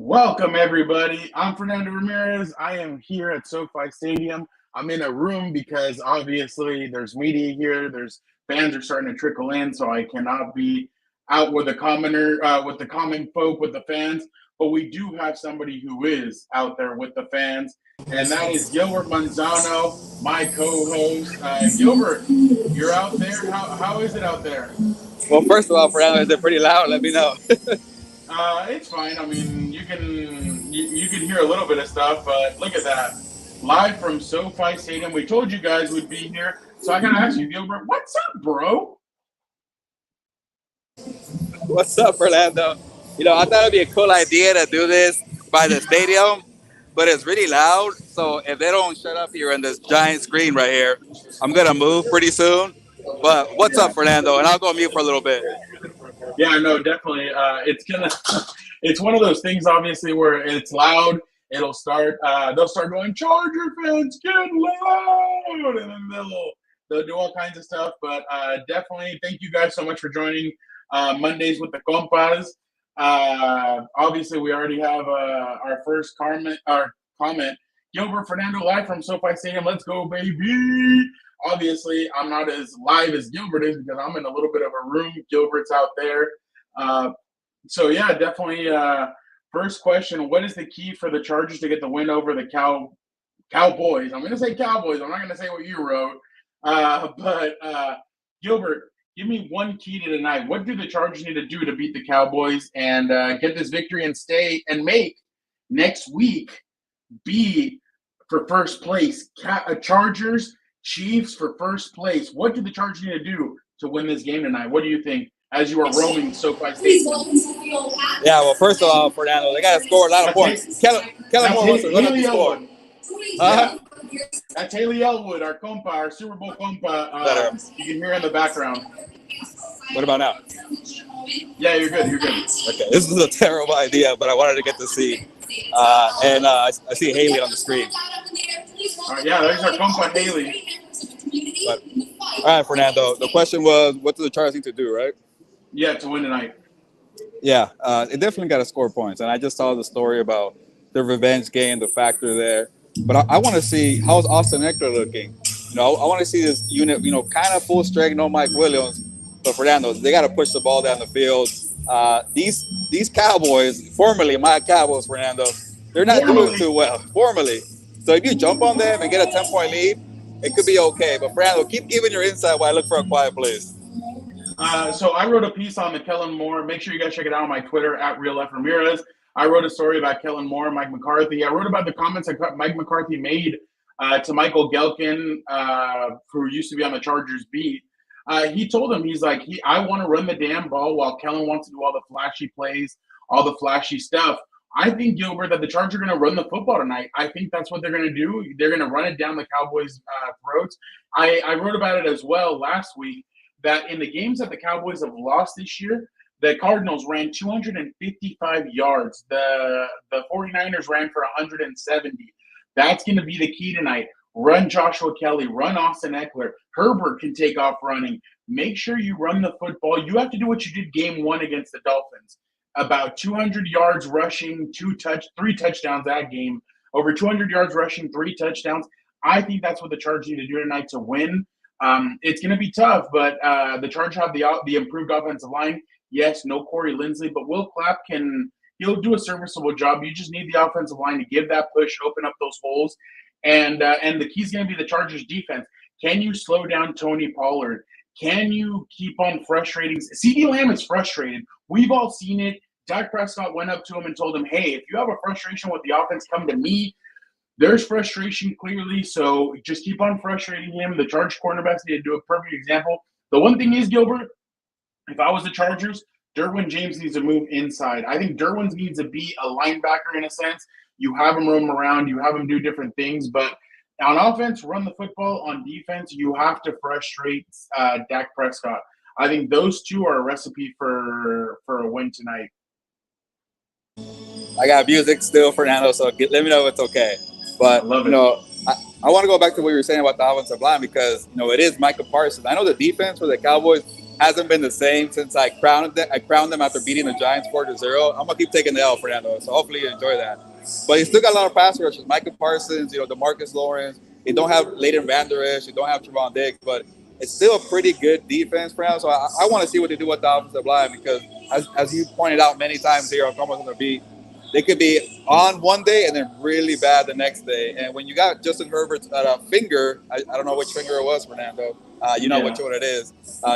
Welcome, everybody. I'm Fernando Ramirez. I am here at SoFi Stadium. I'm in a room because obviously there's media here. There's fans are starting to trickle in, so I cannot be out with the with the common folk, with the fans. But we do have somebody who is out there with the fans, and that is Gilbert Manzano, my co-host. Gilbert, you're out there. How is it out there? Well, first of all, Fernando, is it pretty loud? Let me know. It's fine. I mean, you can hear a little bit of stuff, but look at that. Live from SoFi Stadium. We told you guys we'd be here. So I gotta ask you, Gilbert, what's up, bro? What's up, Fernando? I thought it'd be a cool idea to do this by the stadium, but it's really loud. So if they don't shut up here on this giant screen right here, I'm gonna move pretty soon. But what's up, Fernando? And I'll go mute for a little bit. Yeah, no, definitely. It's one of those things, obviously, where it's loud. It'll start. They'll start going, Charger fans, get loud, and then they'll do all kinds of stuff. But definitely, thank you guys so much for joining Mondays with the Compas. Obviously, we already have our first comment. Gilbert Fernando live from SoFi Stadium. Let's go, baby. Obviously, I'm not as live as Gilbert is because I'm in a little bit of a room. Gilbert's out there. So, yeah, definitely. First question, what is the key for the Chargers to get the win over the Cowboys? I'm going to say Cowboys. I'm not going to say what you wrote. But Gilbert, give me one key to tonight. What do the Chargers need to do to beat the Cowboys and get this victory and stay and make next week be for first place? Chargers, Chiefs for first place. What do the Chargers need to do to win this game tonight? What do you think as you are roaming SoFi Stadium? Yeah, well, first of all, Fernando, they got to score a lot of points. Kellen Moore wants to run up the score. That's Haley Elwood, our compa, our Super Bowl compa. You can hear in the background. What about now? Yeah, you're good. You're good. Okay, this is a terrible idea, but I wanted to get to see. And I see Haley on the screen. Yeah, there's our compa, Haley. But, all right, Fernando. The question was, what do the Chargers need to do, right? Yeah, to win tonight. Yeah, it definitely got to score points. And I just saw the story about the revenge game, the factor there. But I want to see, how's Austin Eckler looking? I want to see this unit, kind of full strength, no Mike Williams. But Fernando, they got to push the ball down the field. These Cowboys, formerly my Cowboys, Fernando, they're not doing too well, formerly. So if you jump on them and get a 10-point lead, it could be okay. But Fernando, keep giving your insight while I look for a quiet place. So I wrote a piece on the Kellen Moore. Make sure you guys check it out on my Twitter, @RealFRamirez. I wrote a story about Kellen Moore, Mike McCarthy. I wrote about the comments that Mike McCarthy made to Michael Gelkin, who used to be on the Chargers beat. He told him, he's like, I want to run the damn ball while Kellen wants to do all the flashy plays, all the flashy stuff. I think, Gilbert, that the Chargers are going to run the football tonight. I think that's what they're going to do. They're going to run it down the Cowboys' throats. I wrote about it as well last week, that in the games that the Cowboys have lost this year, the Cardinals ran 255 yards. The 49ers ran for 170. That's going to be the key tonight. Run Joshua Kelly, run Austin Eckler. Herbert can take off running. Make sure you run the football. You have to do what you did game one against the Dolphins. About 200 yards rushing, 3 touchdowns that game. Over 200 yards rushing, 3 touchdowns. I think that's what the Chargers need to do tonight to win. It's going to be tough, but the Chargers have the improved offensive line. Yes, no Corey Linsley, but Will Clapp he'll do a serviceable job. You just need the offensive line to give that push, open up those holes. And the key is going to be the Chargers defense. Can you slow down Tony Pollard? Can you keep on frustrating? CeeDee Lamb is frustrated. We've all seen it. Dak Prescott went up to him and told him, hey, if you have a frustration with the offense, come to me. There's frustration clearly, so just keep on frustrating him. The Chargers cornerbacks need to do a perfect example. The one thing is, Gilbert, if I was the Chargers, Derwin James needs to move inside. I think Derwin needs to be a linebacker in a sense. You have him roam around. You have him do different things. But on offense, run the football. On defense, you have to frustrate Dak Prescott. I think those two are a recipe for a win tonight. I got music still, Fernando, so let me know if it's okay. But, I want to go back to what you were saying about the offensive line because, it is Micah Parsons. I know the defense for the Cowboys hasn't been the same since I crowned them after beating the Giants 4-0. I'm gonna keep taking the L, Fernando. So hopefully you enjoy that. But you still got a lot of pass rushers. Micah Parsons, DeMarcus Lawrence. You don't have Leighton Vander Esch. You don't have Trevon Diggs, but it's still a pretty good defense, Fernando. So I want to see what they do with the offensive line because, as you pointed out many times here on Compas on the Beat, they could be on one day and then really bad the next day. And when you got Justin Herbert's finger, I don't know which finger it was, Fernando. You know which one it is.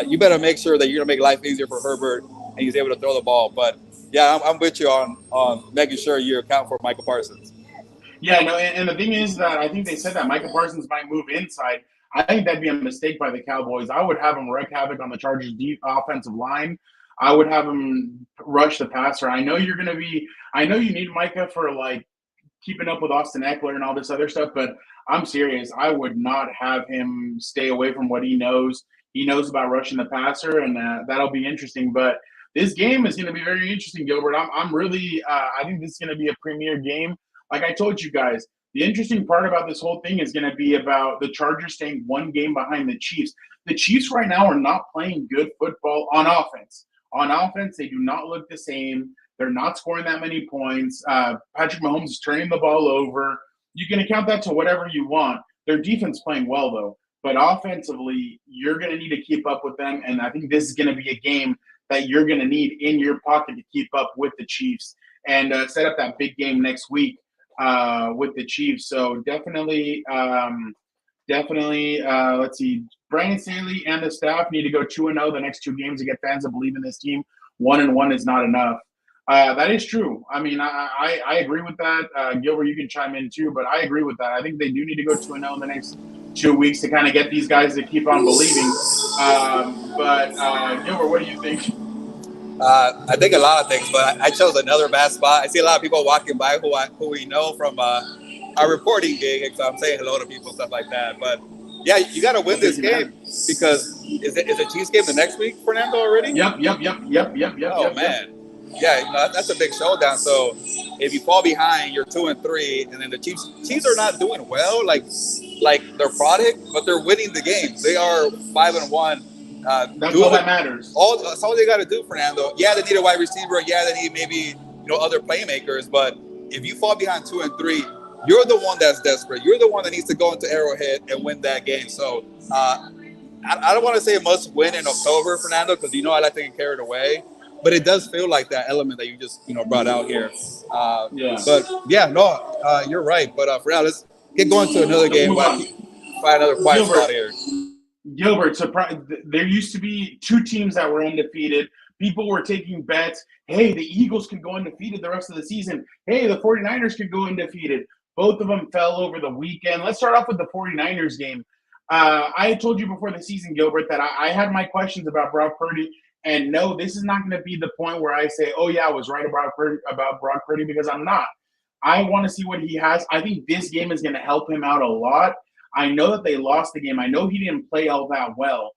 You better make sure that you're going to make life easier for Herbert and he's able to throw the ball. But, yeah, I'm with you on making sure you account for Michael Parsons. Yeah, no, and the thing is that I think they said that Michael Parsons might move inside. I think that'd be a mistake by the Cowboys. I would have him wreak havoc on the Chargers' deep offensive line. I would have him rush the passer. I know you need Micah for like keeping up with Austin Eckler and all this other stuff, but I'm serious. I would not have him stay away from what he knows. He knows about rushing the passer, and that'll be interesting. But this game is going to be very interesting, Gilbert. I'm really I think this is going to be a premier game. Like I told you guys, the interesting part about this whole thing is going to be about the Chargers staying one game behind the Chiefs. The Chiefs right now are not playing good football on offense. On offense, they do not look the same. They're not scoring that many points. Patrick Mahomes is turning the ball over. You can account that to whatever you want. Their defense playing well, though. But offensively, you're going to need to keep up with them. And I think this is going to be a game that you're going to need in your pocket to keep up with the Chiefs and set up that big game next week with the Chiefs. So definitely, let's see. Brandon Staley and the staff need to go 2-0 the next two games to get fans to believe in this team. 1-1 is not enough. That is true. I mean, I agree with that. Gilbert, you can chime in too, but I agree with that. I think they do need to go 2-0 in the next 2 weeks to kind of get these guys to keep on believing. But Gilbert, what do you think? I think a lot of things, but I chose another bad spot. I see a lot of people walking by who we know from our reporting gig, so I'm saying hello to people, stuff like that. But yeah, you got to win this game because is the Chiefs game the next week, Fernando, already? Yep. Oh, man. Yeah, that's a big showdown. So if you fall behind, you're 2-3, and then the Chiefs are not doing well, like their product, but they're winning the games. They are 5-1. That's all that matters. That's all they got to do, Fernando. Yeah, they need a wide receiver. Yeah, they need maybe other playmakers. But if you fall behind 2-3, you're the one that's desperate. You're the one that needs to go into Arrowhead and win that game. So I don't want to say a must win in October, Fernando, because I like to get carried away. But it does feel like that element that you just brought out here. Yeah. But yeah, no, you're right. But for now, let's get going to another game. Find another quiet spot here. Gilbert, there used to be two teams that were undefeated. People were taking bets. Hey, the Eagles can go undefeated the rest of the season. Hey, the 49ers could go undefeated. Both of them fell over the weekend. Let's start off with the 49ers game. I had told you before the season, Gilbert, that I had my questions about Brock Purdy. And no, this is not going to be the point where I say, oh, yeah, I was right about Brock Purdy, because I'm not. I want to see what he has. I think this game is going to help him out a lot. I know that they lost the game. I know he didn't play all that well.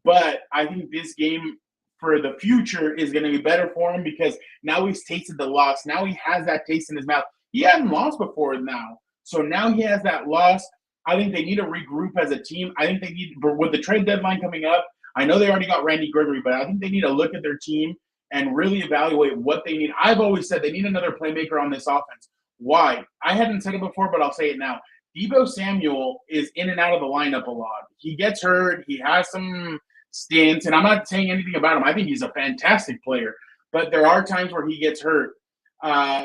But I think this game for the future is going to be better for him because now he's tasted the loss. Now he has that taste in his mouth. He hadn't lost before now. So now he has that loss. I think they need to regroup as a team. I think they need, with the trade deadline coming up, I know they already got Randy Gregory, but I think they need to look at their team and really evaluate what they need. I've always said they need another playmaker on this offense. Why? I hadn't said it before, but I'll say it now. Deebo Samuel is in and out of the lineup a lot. He gets hurt. He has some stints, and I'm not saying anything about him. I think he's a fantastic player, but there are times where he gets hurt.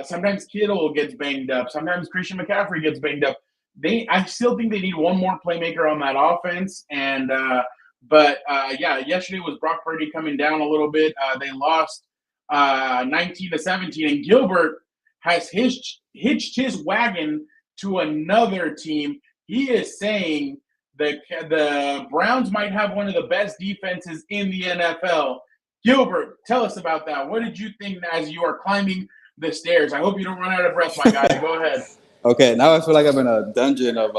Sometimes Kittle gets banged up. Sometimes Christian McCaffrey gets banged up. I still think they need one more playmaker on that offense, and But yesterday was Brock Purdy coming down a little bit. They lost 19-17, and Gilbert has hitched his wagon to another team. He is saying that the Browns might have one of the best defenses in the NFL. Gilbert, tell us about that. What did you think as you are climbing the stairs? I hope you don't run out of breath, my guy. Go ahead. Okay, now I feel like I'm in a dungeon of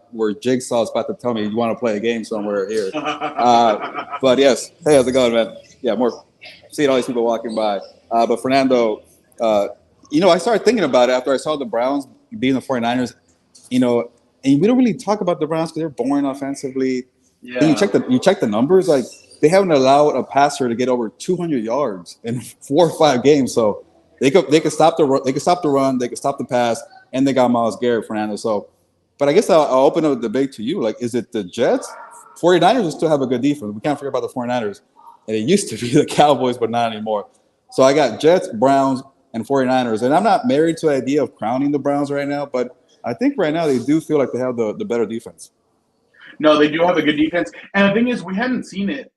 where Jigsaw is about to tell me you want to play a game somewhere here. But yes, hey, how's it going, man? Yeah, more seeing all these people walking by. But Fernando, I started thinking about it after I saw the Browns beating the 49ers, and we don't really talk about the Browns because they're boring offensively. Yeah. And you check the numbers, like they haven't allowed a passer to get over 200 yards in 4 or 5 games. So they could stop the run, they could stop the pass, and they got Myles Garrett, Fernando. So, but I guess I'll open up the debate to you. Like, is it the Jets? 49ers will still have a good defense. We can't forget about the 49ers. And it used to be the Cowboys, but not anymore. So I got Jets, Browns, and 49ers. And I'm not married to the idea of crowning the Browns right now, but I think right now they do feel like they have the better defense. No, they do have a good defense. And the thing is, we hadn't seen it.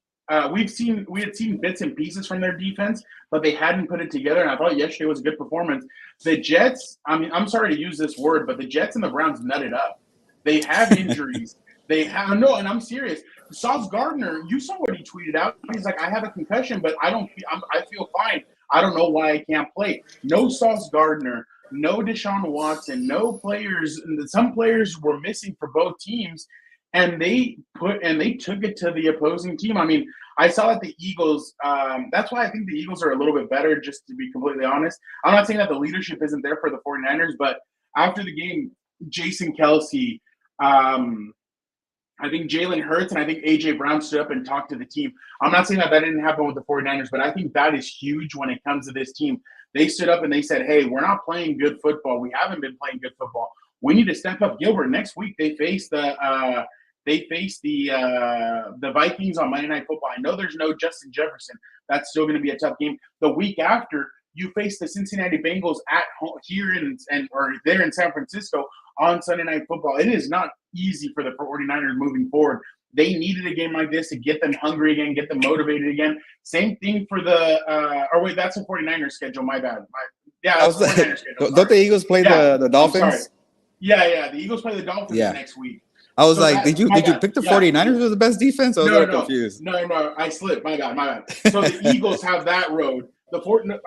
We had seen bits and pieces from their defense, but they hadn't put it together. And I thought yesterday was a good performance. The Jets, I mean, I'm sorry to use this word, but the Jets and the Browns nutted up. They have injuries. And I'm serious. Sauce Gardner, you saw what he tweeted out. He's like, I have a concussion, but I feel fine. I don't know why I can't play. No Sauce Gardner, no Deshaun Watson, no players. Some players were missing for both teams, and they took it to the opposing team. I mean, I saw that the Eagles. That's why I think the Eagles are a little bit better. Just to be completely honest, I'm not saying that the leadership isn't there for the 49ers, but after the game, Jason Kelsey. I think Jalen Hurts and I think A.J. Brown stood up and talked to the team. I'm not saying that didn't happen with the 49ers, but I think that is huge when it comes to this team. They stood up and they said, hey, we're not playing good football. We haven't been playing good football. We need to step up. Gilbert, next week they face the Vikings on Monday Night Football. I know there's no Justin Jefferson. That's still going to be a tough game. The week after, you face the Cincinnati Bengals at home here or there in San Francisco on Sunday Night Football. It is not easy for the 49ers moving forward. They needed a game like this to get them hungry again, get them motivated again. Same thing for that's the 49ers schedule. My bad. That's the 49ers schedule. Don't the Eagles play the Dolphins? Yeah. The Eagles play the Dolphins next week. I was did you pick the 49ers as the best defense? I was confused. No, I slipped. My bad. So the Eagles have that road.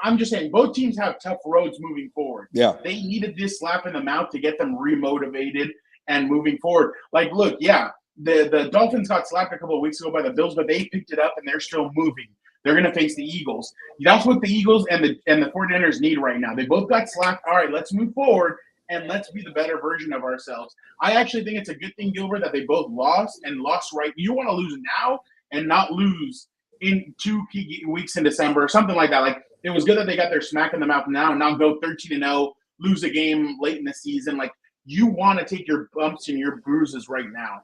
I'm just saying both teams have tough roads moving forward. Yeah. They needed this slap in the mouth to get them remotivated and moving forward. Like, look, the Dolphins got slapped a couple of weeks ago by the Bills, but they picked it up and they're still moving. They're going to face the Eagles. That's what the Eagles and the 49ers need right now. They both got slapped. All right, let's move forward and let's be the better version of ourselves. I actually think it's a good thing, Gilbert, that they both lost right. You want to lose now and not lose in 2 key weeks in December or something like that. Like, it was good that they got their smack in the mouth now and now go 13-0, lose a game late in the season. Like, you want to take your bumps and your bruises right now.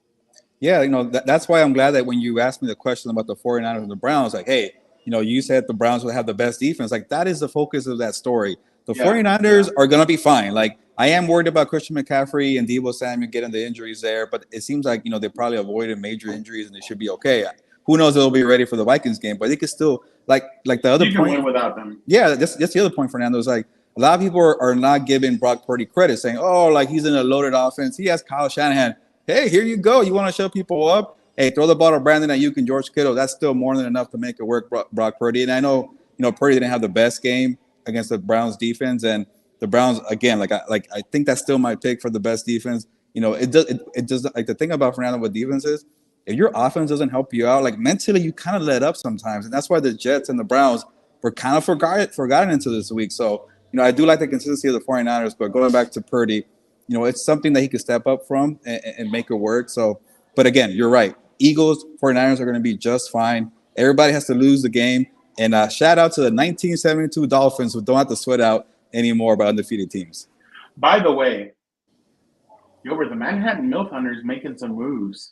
Yeah, that's why I'm glad that when you asked me the question about the 49ers and the Browns, like, hey, you said the Browns would have the best defense. Like, that is the focus of that story. The 49ers are going to be fine. Like, I am worried about Christian McCaffrey and Deebo Samuel getting the injuries there, but it seems like, they probably avoided major injuries and they should be okay. Who knows if they'll be ready for the Vikings game, but they could still, like the other you point. Can win without them. Yeah, that's the other point, Fernando, is like, a lot of people are not giving Brock Purdy credit, saying, oh, like, he's in a loaded offense. He has Kyle Shanahan. Hey, here you go. You want to show people up? Hey, throw the ball to Brandon Ayuk and George Kittle. That's still more than enough to make it work, Brock Purdy. And I know, Purdy didn't have the best game against the Browns defense, and the Browns, again, I think that's still my pick for the best defense. It does like, the thing about Fernando with defense is, if your offense doesn't help you out, like, mentally you kind of let up sometimes, and that's why the Jets and the Browns were kind of forgotten into this week. So, I do like the consistency of the 49ers, but going back to Purdy, it's something that he could step up from and make it work. So, but again, you're right. Eagles, 49ers are going to be just fine. Everybody has to lose the game. And shout out to the 1972 Dolphins, who don't have to sweat out anymore by undefeated teams. By the way, Gilbert, the Manhattan Milf Hunter is making some moves.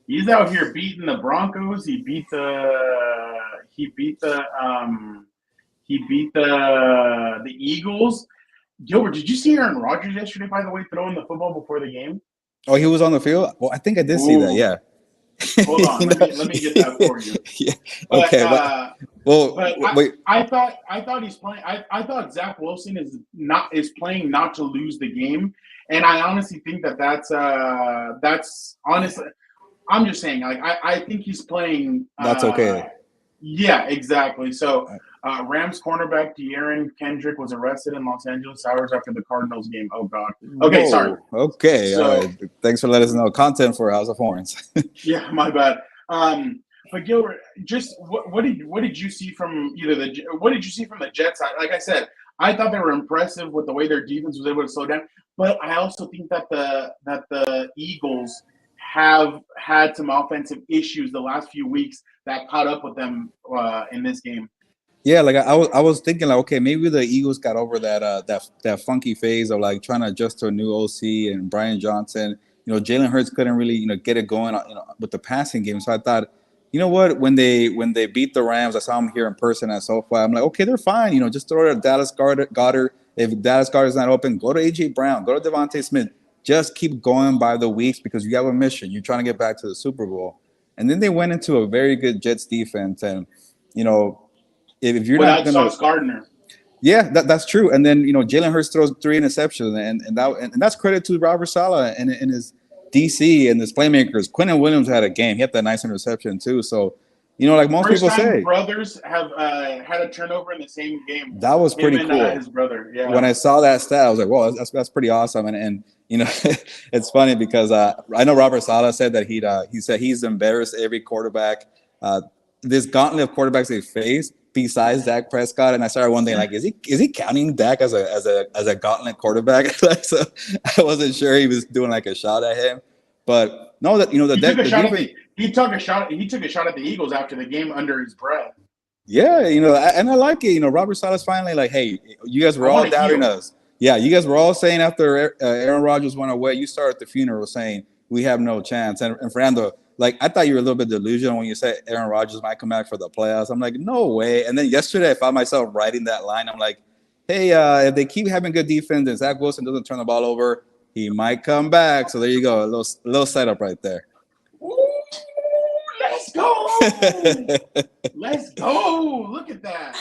He's out here beating the Broncos. He beat the Eagles. Gilbert, did you see Aaron Rodgers yesterday, by the way, throwing the football before the game? Oh, he was on the field? Well, I think I did see that, yeah. Hold on, let me get that for you. Yeah. But, okay. Wait. I thought he's playing. I thought Zach Wilson is playing not to lose the game, and I honestly think that's honestly. I'm just saying, like, I think he's playing. That's okay. Yeah, exactly. So, Rams cornerback De'Aaron Kendrick was arrested in Los Angeles hours after the Cardinals game. Oh, God. Okay, sorry. Okay. So, thanks for letting us know. Content for House of Horns. Yeah, my bad. But Gilbert, just what did you see from the Jets side? Like I said, I thought they were impressive with the way their defense was able to slow down. But I also think that the Eagles have had some offensive issues the last few weeks that caught up with them in this game. Yeah, like I was thinking like, okay, maybe the Eagles got over that funky phase of like trying to adjust to a new OC and Brian Johnson. Jalen Hurts couldn't really get it going with the passing game. So I thought, you know what, when they beat the Rams, I saw them here in person at SoFi. I'm like, okay, they're fine. Just throw it at Dallas Goedert. If Dallas Goedert's not open, go to AJ Brown, go to Devontae Smith. Just keep going by the weeks because you have a mission. You're trying to get back to the Super Bowl. And then they went into a very good Jets defense, and if you're not going to Sauce Gardner. Yeah, that's true. And then Jalen Hurts throws 3 interceptions, and that's credit to Robert Saleh and his DC and his playmakers. Quentin Williams had a game; he had that nice interception too. So, like most people say, brothers have had a turnover in the same game. That was pretty cool. His brother, yeah. When I saw that stat, I was like, "Whoa, that's pretty awesome." And it's funny because I know Robert Saleh said that he said he's embarrassed every quarterback. This gauntlet of quarterbacks they face. Besides Dak Prescott, and I started wondering, like, is he counting Dak as a gauntlet quarterback? So I wasn't sure he was doing like a shot at him, but no, that he took a shot at the Eagles after the game under his breath. Yeah, and I like it. Robert Saleh's finally like, hey, you guys were all doubting us. Yeah, you guys were all saying after Aaron Rodgers went away, you started the funeral saying we have no chance. And Fernando, like, I thought you were a little bit delusional when you said Aaron Rodgers might come back for the playoffs. I'm like, no way. And then yesterday I found myself writing that line. I'm like, hey, if they keep having good defense and Zach Wilson doesn't turn the ball over, he might come back. So there you go, a little setup right there. Ooh, let's go. Let's go. Look at that.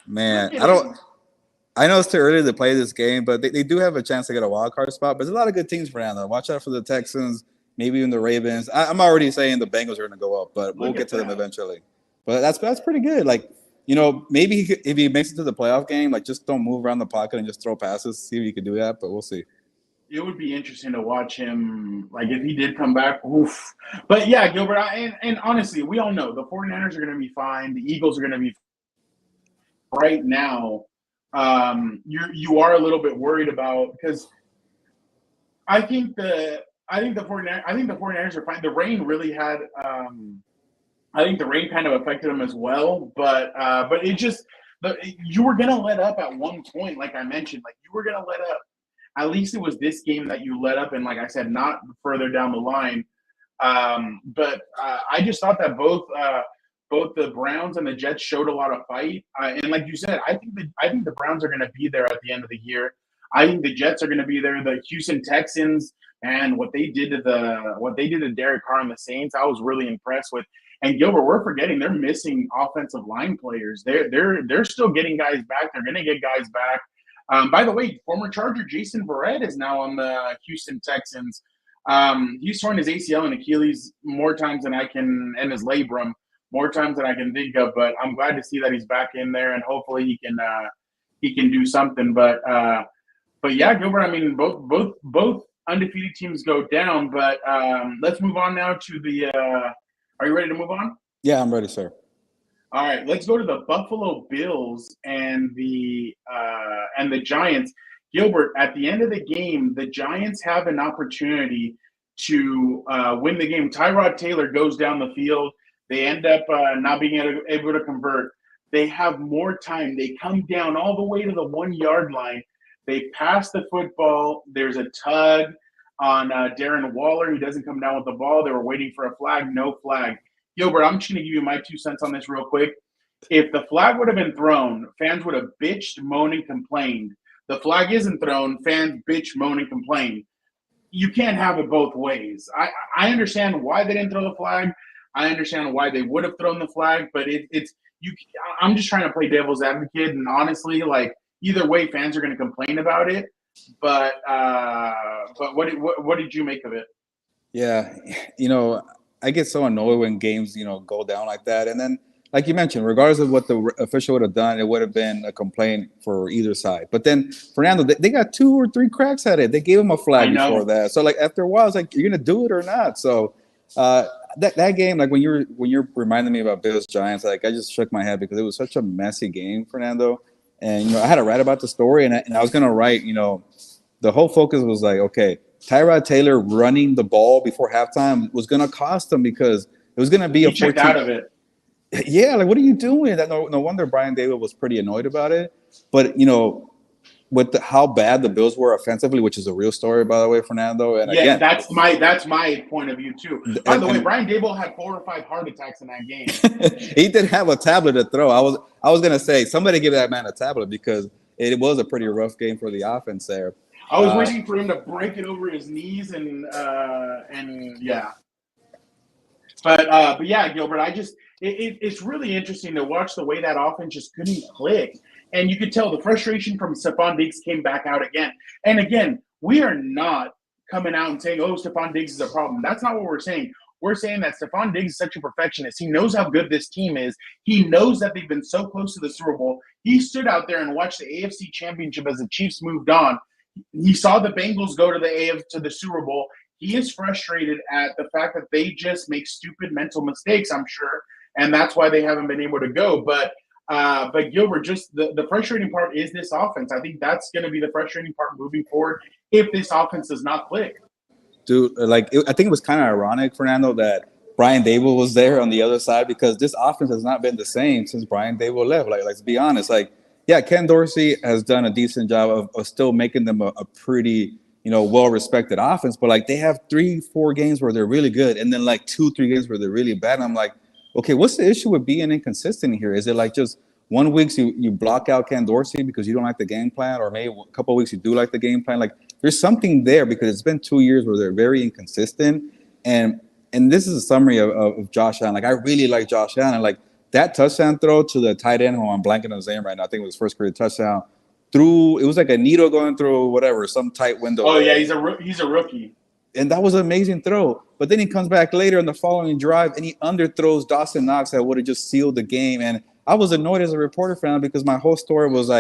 Man, I know it's too early to play this game, but they do have a chance to get a wild card spot. But there's a lot of good teams for now. Watch out for the Texans. Maybe even the Ravens. I'm already saying the Bengals are going to go up, but we'll get to them eventually. But that's pretty good. Like, maybe if he makes it to the playoff game, like, just don't move around the pocket and just throw passes. See if he could do that, but we'll see. It would be interesting to watch him, like, if he did come back. Oof. But, yeah, Gilbert, and honestly, we all know the 49ers are going to be fine. The Eagles are going to be fine. Right now, you are a little bit worried about because I think the 49ers are fine. The rain really had I think the rain kind of affected them as well, but it just you were gonna let up at one point, like I mentioned, like you were gonna let up. At least it was this game that you let up, and like I said, not further down the line. But I just thought that both the Browns and the Jets showed a lot of fight, and like you said, I think the Browns are gonna be there at the end of the year. I think the Jets are gonna be there. The Houston Texans. And what they did to Derek Carr and the Saints, I was really impressed with. And Gilbert, we're forgetting they're missing offensive line players. They're still getting guys back. They're going to get guys back. By the way, former Charger Jason Verrett is now on the Houston Texans. He's torn his ACL and Achilles more times than I can, and his labrum more times than I can think of. But I'm glad to see that he's back in there, and hopefully he can do something. But yeah, Gilbert. I mean, both undefeated teams go down, but let's move on now to the are you ready to move on? Yeah, I'm ready, sir. All right, let's go to the Buffalo Bills and the Giants. Gilbert, at the end of the game, the Giants have an opportunity to win the game. Tyrod Taylor goes down the field. They end up not being able to convert. They have more time. They come down all the way to the 1 yard line. They pass the football. There's a tug on Darren Waller. He doesn't come down with the ball. They were waiting for a flag. No flag. Gilbert, I'm just going to give you my 2 cents on this real quick. If the flag would have been thrown, fans would have bitched, moaned, and complained. The flag isn't thrown. Fans bitch, moan, and complain. You can't have it both ways. I understand why they didn't throw the flag. I understand why they would have thrown the flag, but I'm just trying to play devil's advocate, and honestly, like, either way, fans are going to complain about it. But what did you make of it? Yeah, I get so annoyed when games, go down like that. And then, like you mentioned, regardless of what the official would have done, it would have been a complaint for either side. But then, Fernando, they got 2 or 3 cracks at it. They gave him a flag before that. So, like, after a while, it's like, you're going to do it or not. So, that game, like, when you're reminding me about Bills Giants, like, I just shook my head because it was such a messy game, Fernando. And, I had to write about the story, and I was going to write, the whole focus was like, okay, Tyrod Taylor running the ball before halftime was going to cost them because it was going to be a He checked 14. out of it. Yeah, like what are you doing? No wonder Brian Daboll was pretty annoyed about it. But with how bad the Bills were offensively, which is a real story, by the way, Fernando. And Yeah, again, that's my point of view too. By the way, and Brian Daboll had 4 or 5 heart attacks in that game. he didn't have a tablet to throw. I was gonna say somebody give that man a tablet because it was a pretty rough game for the offense there. I was waiting for him to break it over his knees and yeah. But yeah, Gilbert, it's really interesting to watch the way that offense just couldn't click. And you could tell the frustration from Stephon Diggs came back out again. And again, we are not coming out and saying, oh, Stephon Diggs is a problem. That's not what we're saying. We're saying that Stephon Diggs is such a perfectionist. He knows how good this team is. He knows that they've been so close to the Super Bowl. He stood out there and watched the AFC Championship as the Chiefs moved on. He saw the Bengals go to the Super Bowl. He is frustrated at the fact that they just make stupid mental mistakes, I'm sure, and that's why they haven't been able to go. But Gilbert, just the frustrating part is this offense. I think that's going to be the frustrating part moving forward if this offense does not click. Dude, I think it was kind of ironic, Fernando, that Brian Daboll was there on the other side because this offense has not been the same since Brian Daboll left. Like, let's be honest. Yeah, Ken Dorsey has done a decent job of still making them a pretty, well-respected offense. But, they have 3-4 games where they're really good and then, 2-3 games where they're really bad. And I'm like, okay, what's the issue with being inconsistent here? Is it just 1 week you block out Ken Dorsey because you don't like the game plan, or maybe a couple of weeks you do like the game plan? There's something there because it's been 2 years where they're very inconsistent. And this is a summary of Josh Allen. I really like Josh Allen. That touchdown throw to the tight end, who I'm blanking on his name right now, I think it was his first career touchdown, it was like a needle going through whatever, some tight window. Oh, yeah, he's a rookie. And that was an amazing throw. But then he comes back later in the following drive and he underthrows Dawson Knox that would have just sealed the game. And I was annoyed as a reporter fan because my whole story was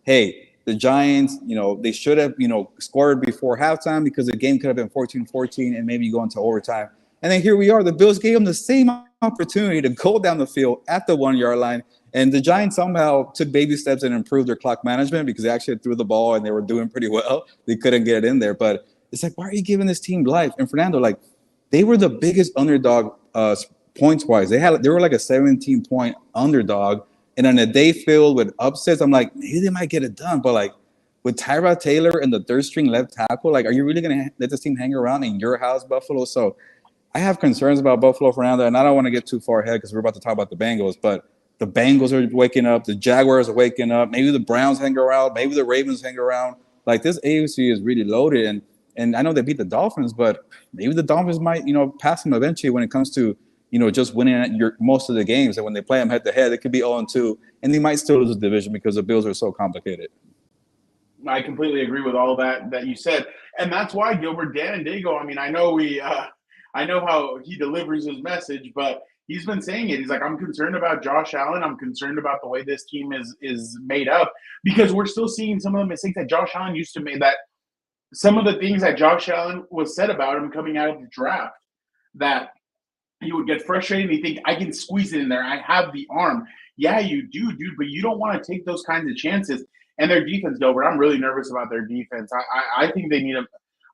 hey, the Giants, they should have, scored before halftime because the game could have been 14-14 and maybe go into overtime. And then here we are. The Bills gave them the same opportunity to go down the field at the 1-yard line. And the Giants somehow took baby steps and improved their clock management because they actually threw the ball and they were doing pretty well. They couldn't get it in there. But it's why are you giving this team life? And Fernando, they were the biggest underdog points-wise. They were a 17-point underdog. And on a day filled with upsets, I'm maybe they might get it done. But with Tyrod Taylor and the third-string left tackle, are you really going to let this team hang around in your house, Buffalo? So I have concerns about Buffalo, Fernando, and I don't want to get too far ahead because we're about to talk about the Bengals. But the Bengals are waking up. The Jaguars are waking up. Maybe the Browns hang around. Maybe the Ravens hang around. This AFC is really loaded. And I know they beat the Dolphins, but maybe the Dolphins might, pass them eventually when it comes to, just winning at most of the games. And when they play them head-to-head, it could be 0-2. And they might still lose the division because the Bills are so complicated. I completely agree with all that you said. And that's why, Gilbert, Dan and Dago, I know how he delivers his message, but he's been saying it. He's I'm concerned about Josh Allen. I'm concerned about the way this team is made up because we're still seeing some of the mistakes that Josh Allen used to make, that some of the things that Josh Allen was said about him coming out of the draft, that he would get frustrated and he'd think, I can squeeze it in there. I have the arm. Yeah, you do, dude, but you don't want to take those kinds of chances. And their defense, Gilbert, I'm really nervous about their defense. I think they need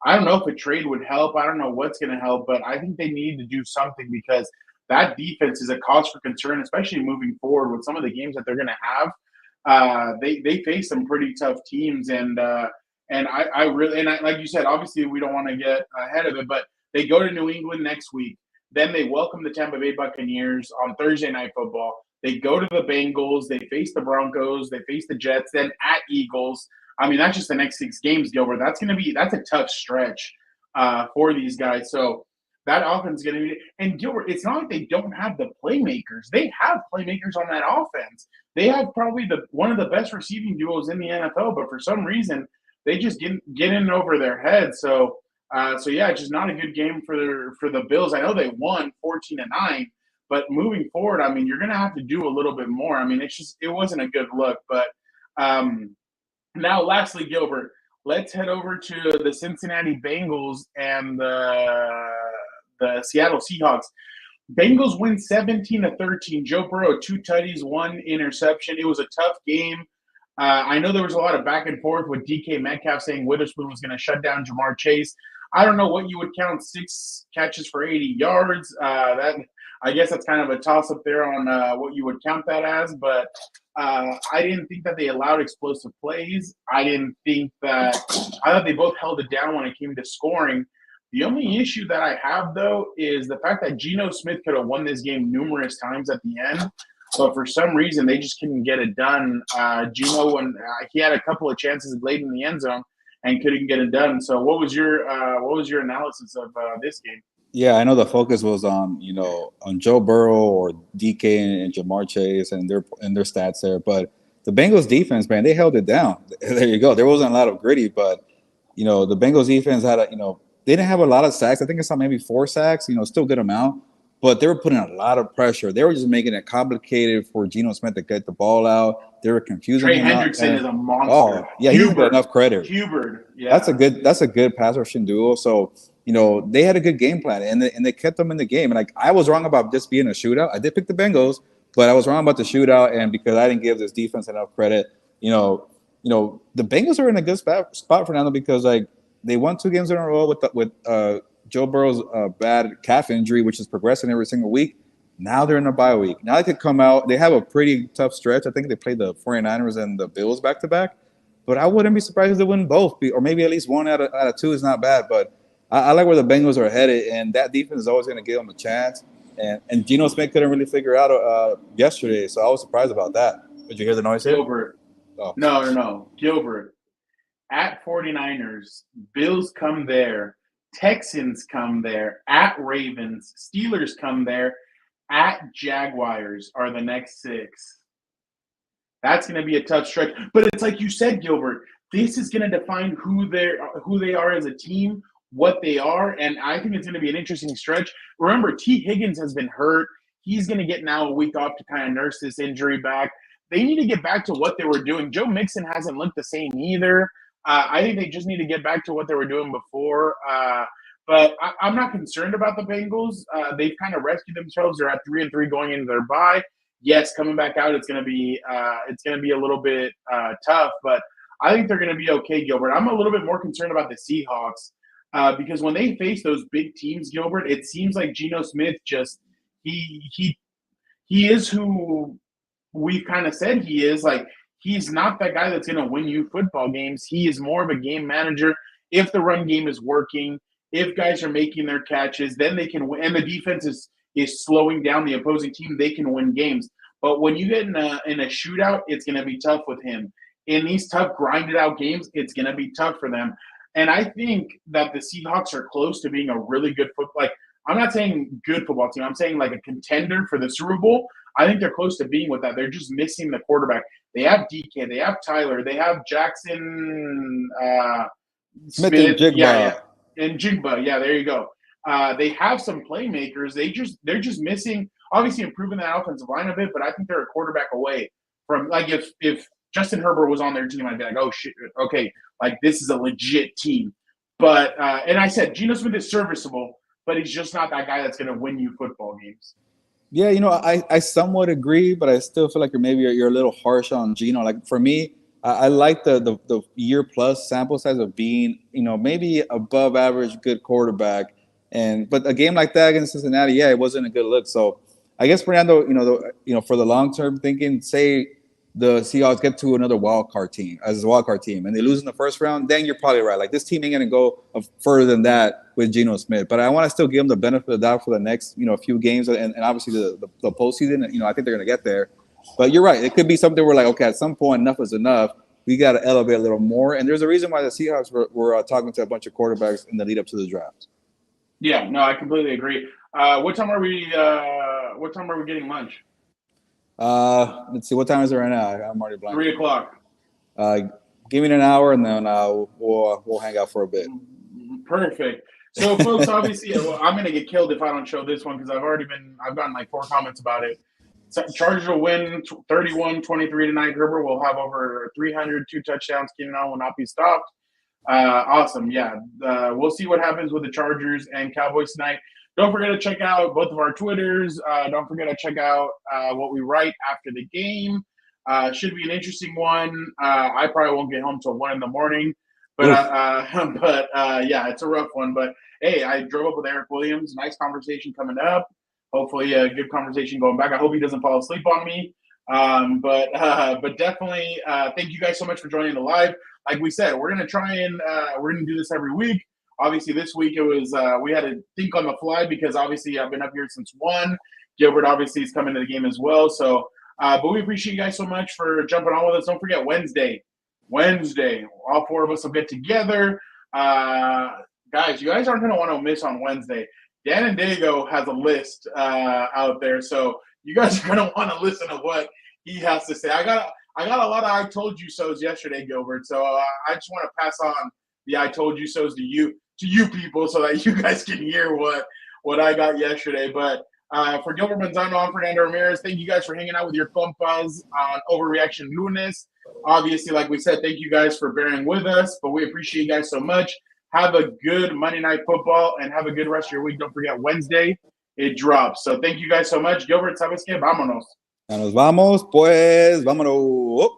I don't know if a trade would help. I don't know what's going to help, but I think they need to do something because that defense is a cause for concern, especially moving forward with some of the games that they're going to have. They face some pretty tough teams, and I really, like you said, obviously we don't want to get ahead of it, but they go to New England next week. Then they welcome the Tampa Bay Buccaneers on Thursday Night Football. They go to the Bengals. They face the Broncos. They face the Jets. Then at Eagles. That's just the next 6 games, Gilbert. That's a tough stretch for these guys. So that offense is going to be – and, Gilbert, it's not like they don't have the playmakers. They have playmakers on that offense. They have probably one of the best receiving duos in the NFL, but for some reason they just get in over their heads. So yeah, just not a good game for the Bills. I know they won 14-9, but moving forward, you're going to have to do a little bit more. It wasn't a good look. But now, lastly, Gilbert, let's head over to the Cincinnati Bengals and the Seattle Seahawks. Bengals win 17-13. Joe Burrow, 2 tutties, 1 interception. It was a tough game. I know there was a lot of back and forth with DK Metcalf saying Witherspoon was going to shut down Jamar Chase. I don't know what you would count 6 catches for 80 yards. That I guess that's kind of a toss up there on what you would count that as. But I didn't think that they allowed explosive plays. I thought they both held it down when it came to scoring. The only issue that I have, though, is the fact that Geno Smith could have won this game numerous times at the end. But for some reason, they just couldn't get it done. Geno, he had a couple of chances late in the end zone and couldn't get it done. So, what was your analysis of this game? Yeah, I know the focus was on on Joe Burrow or DK and Jamar Chase and their stats there, but the Bengals defense, man, they held it down. There you go. There wasn't a lot of gritty, but the Bengals defense had they didn't have a lot of sacks. I think it's maybe 4 sacks. Still a good amount. But they were putting a lot of pressure. They were just making it complicated for Geno Smith to get the ball out. They were confusing Trey him. Hendrickson is a monster. Oh, yeah, he didn't get enough credit. Hubert, yeah. That's a good pass rushing duo. So, they had a good game plan, and they kept them in the game. And I was wrong about this being a shootout. I did pick the Bengals, but I was wrong about the shootout, and because I didn't give this defense enough credit. The Bengals are in a good spot, Fernando, because they won 2 games in a row with Joe Burrow's bad calf injury, which is progressing every single week. Now they're in a bye week. Now they could come out. They have a pretty tough stretch. I think they play the 49ers and the Bills back-to-back. But I wouldn't be surprised if they win both, or maybe at least 1 out of 2 is not bad. But I like where the Bengals are headed, and that defense is always going to give them a chance. And Geno Smith couldn't really figure it out yesterday, so I was surprised about that. Did you hear the noise here? Gilbert. Oh. No. Gilbert. At 49ers, Bills come there. Texans come there, at Ravens, Steelers come there, at Jaguars are the next 6. That's going to be a tough stretch. But it's like you said, Gilbert, this is going to define who they are as a team, what they are, and I think it's going to be an interesting stretch. Remember, T. Higgins has been hurt. He's going to get now a week off to kind of nurse this injury back. They need to get back to what they were doing. Joe Mixon hasn't looked the same either. I think they just need to get back to what they were doing before. But I'm not concerned about the Bengals. They've kind of rescued themselves. They're at 3-3 going into their bye. Yes, coming back out, it's going to be a little bit tough. But I think they're going to be okay, Gilbert. I'm a little bit more concerned about the Seahawks because when they face those big teams, Gilbert, it seems like Geno Smith just he is who we've kind of said he is. He's not that guy that's going to win you football games. He is more of a game manager. If the run game is working, if guys are making their catches, then they can win. And the defense is slowing down the opposing team. They can win games. But when you get in a shootout, it's going to be tough with him. In these tough, grinded out games, it's going to be tough for them. And I think that the Seahawks are close to being a really good football. I'm not saying good football team. I'm saying a contender for the Super Bowl. I think they're close to being with that. They're just missing the quarterback. They have DK. They have Tyler. They have Jackson Smith and Jigba. Yeah, and Jigba. Yeah, there you go. They have some playmakers. They're just missing. Obviously, improving that offensive line a bit, but I think they're a quarterback away from if Justin Herbert was on their team, I'd be like, oh shit, okay, this is a legit team. But and I said Geno Smith is serviceable, but he's just not that guy that's going to win you football games. Yeah, I somewhat agree, but I still feel like you're a little harsh on Geno. For me, I like the year plus sample size of being maybe above average good quarterback, but a game like that against Cincinnati, yeah, it wasn't a good look. So I guess Fernando, for the long term thinking, say the Seahawks get to another wild card team and they lose in the first round, then you're probably right. This team ain't gonna go further than that with Geno Smith. But I want to still give them the benefit of the doubt for the next few games and obviously the postseason. I think they're gonna get there. But you're right. It could be something where okay, at some point enough is enough. We got to elevate a little more. And there's a reason why the Seahawks were talking to a bunch of quarterbacks in the lead up to the draft. Yeah, no, I completely agree. What time are we getting lunch? Let's see. What time is it right now? I'm already blank. 3:00. Give me an hour, and then we'll hang out for a bit. Perfect. So, folks, obviously, I'm gonna get killed if I don't show this one because I've gotten 4 comments about it. So Chargers will win 31-23 tonight. Herbert will have over 300, 2 touchdowns. Keenan Allen will not be stopped. Awesome. Yeah. We'll see what happens with the Chargers and Cowboys tonight. Don't forget to check out both of our Twitters. Don't forget to check out what we write after the game. Should be an interesting one. I probably won't get home till 1 in the morning. But yeah, it's a rough one. But hey, I drove up with Eric Williams. Nice conversation coming up. Hopefully, a good conversation going back. I hope he doesn't fall asleep on me. But definitely, thank you guys so much for joining the live. Like we said, we're gonna try and we're gonna do this every week. Obviously, this week it was we had to think on the fly because obviously I've been up here since 1. Gilbert obviously is coming to the game as well. So, but we appreciate you guys so much for jumping on with us. Don't forget Wednesday, all 4 of us will get together. Guys, you guys aren't gonna want to miss on Wednesday. Dan and Diego has a list out there, so you guys are gonna want to listen to what he has to say. I got a lot of I told you so's yesterday, Gilbert. So I just want to pass on the I told you so's to you people so that you guys can hear what I got yesterday. But for Gilbert Manzano, I'm Fernando Ramirez. Thank you guys for hanging out with your compas on Overreaction Lunes. Obviously, like we said, thank you guys for bearing with us, but we appreciate you guys so much. Have a good Monday Night Football and have a good rest of your week. Don't forget, Wednesday it drops. So thank you guys so much. Gilbert, ¿sabes qué? Vámonos. Ya nos vamos, pues, vámonos.